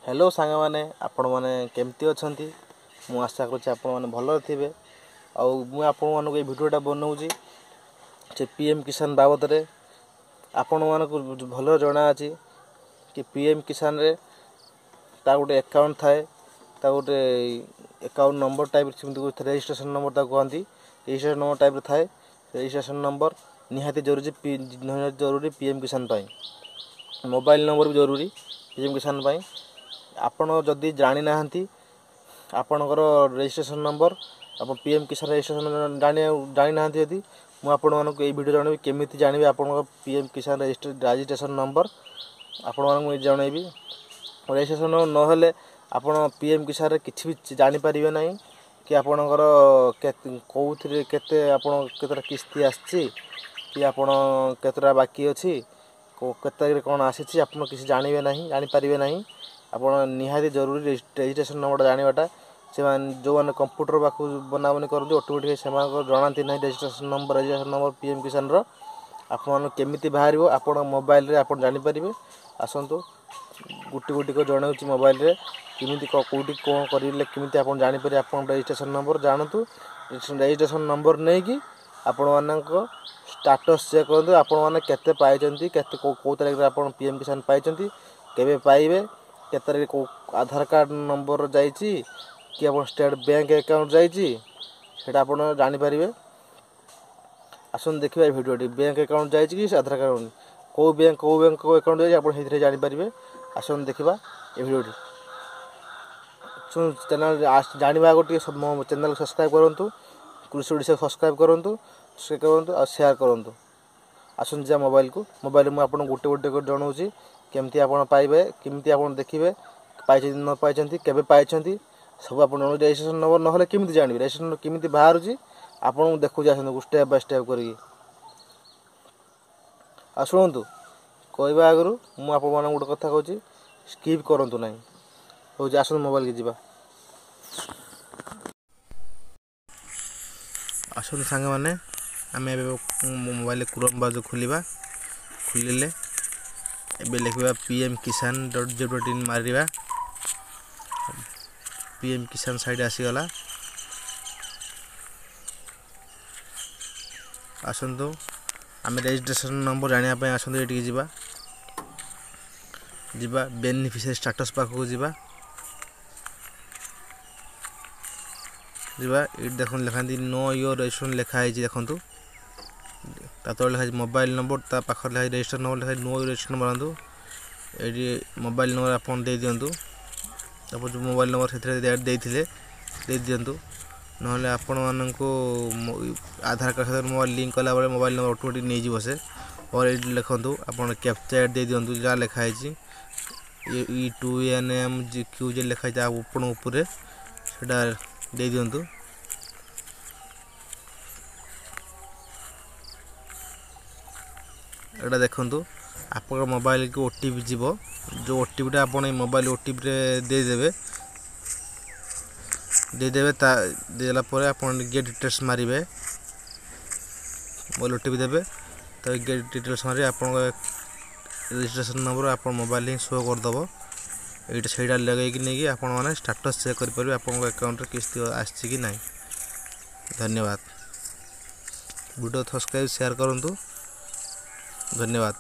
Hello सांग मैंने आपण मैंने केमती अच्छा मु आशा कर भल थे आपण मानक ये भिडियोटा बनाऊँगी से पीएम किसान बाबद रे आपण मानक भल जना अच्छी कि पीएम किसान रे ता गोटे अकाउंट थाए ता गोटे account number type registration number कहती रजिस्ट्रेशन नंबर टाइप थाए रजिस्ट्रेशन नंबर निहाती जरूरी पीएम किसान मोबाइल नंबर भी जरूरी पीएम किसान आपण जदि जानी ना आपणकर रजिस्ट्रेशन नंबर आप पीएम किसान रजिस्ट्रेशन जानी ना यदि मुझे ये वीडियो जनइबी केमी जानवे आप पीएम किसान रजिस्ट्रेशन नंबर आपण जनइबी रजिस्ट्रेशन नंबर ना आप पीएम किसान किसी भी जानीपर ना कि आपणकर कौन केतटा किस्ती आसी कि आप केतटा बाकी अच्छी केत कौन आसी आप किसी जानवे ना जानीपर ना आप निहाती जरूरी रजिस्ट्रेशन नंबर जानाटा से जो मैंने कंप्यूटर पाक बनाबनी करते ऑटोमेटिक से जनाती ना रजिस्ट्रेशन नंबर पीएम किसान केमी बाहर आप मोबाइल आप जानीपर आसतु गुटी गुटी को जनाऊँ मोबाइल रे किमिति कौटी कौन करेंगे किमिति आप जानीपर आप रजिस्ट्रेशन नंबर जानतु रजिस्ट्रेशन नंबर नहीं कि आपण मानक स्टाटस चेक करूँ आपण मैंने पाई कौ तारीख आप पीएम किसान पाई केवे पाइबे केत तारीख आधार कार्ड नंबर जाइए कि आप स्टेट बैंक अकाउंट जाइए आप जानीपर आसन देखिए भिडियोटी बैंक अकाउंट जाइए कि आधार कार्ड कौ बैंक अकाउंट जाइए आप जानीपर आसन देखा ये भिडियोटी चैनल जानवा आगे चैनल सब्सक्राइब करूँ कृषि ओडिशा सब्सक्राइब करूँ और शेयर करूँ आसन जा मोबाइल में आपको गोटे गोटे जनाऊँ केमती आप पाइबे केमती आप देखिए पाई न पाई केबे पाई सब आप रजिस्ट्रेशन नंबर ना केमती जानवे रजिस्ट्रेशन केमती बाहर आपको देखुच आसतु स्टेप बाय स्टेप कर शुणु कहवा आगु मुझे गोटे कथा कहूँ स्किप करूँ ना हूँ आस मोबाइल की जीवा आसतु सांग मैंने आम मोबाइल क्रोम ब्राउजर खोलिबा खोलिले एबे लिखा पीएम किसान .gov.in मारिबा पीएम किसान साइड आसीगला आसतु आम रजिस्ट्रेशन नंबर जानापी आसतु ये जीवा जीवा बेनिफिशियरी स्टेटस पाखक जीवा जीवा ये देख लिखाती नो योर रजिस्ट्रेशन लिखाई देखूँ तले लिखाई मोबाइल नंबर ता पाखे लिखाई रजिस्ट्रेशन नंबर लिखाई नो रजिस्ट्रेशन मारतु ये मोबाइल नंबर आप दिंतु आप जो मोबाइल नंबर से दे दिंतु ना आपण मानक आधार कार्ड सहित मोबाइल लिंक कला मोबाइल नंबर ऑटोमेटिक नहीं जीव से और ये लिखु आप कैप्चा दे दिंतु जहाँ लिखाई E2NMQ जे लिखाई आपण उपर से दे दिंतु एटा देखंतु आप मोबाइल को ओटीपी जीव जो ओटीपी आप मोबाइल ओटीपी देदेवे देदेला आप गेट डिटेल्स मारे मोबाइल ओटीपी देवे तो गेट डिटेल्स मारे आप रजिस्ट्रेशन नंबर आप मोबाइल ही शो करदेव ये सहीटा लगे नहीं आप स्टेटस चेक करेंगे आप अकाउंट किस्ती आसी कि ना धन्यवाद वीडियो सब्सक्राइब शेयर करूँ धन्यवाद।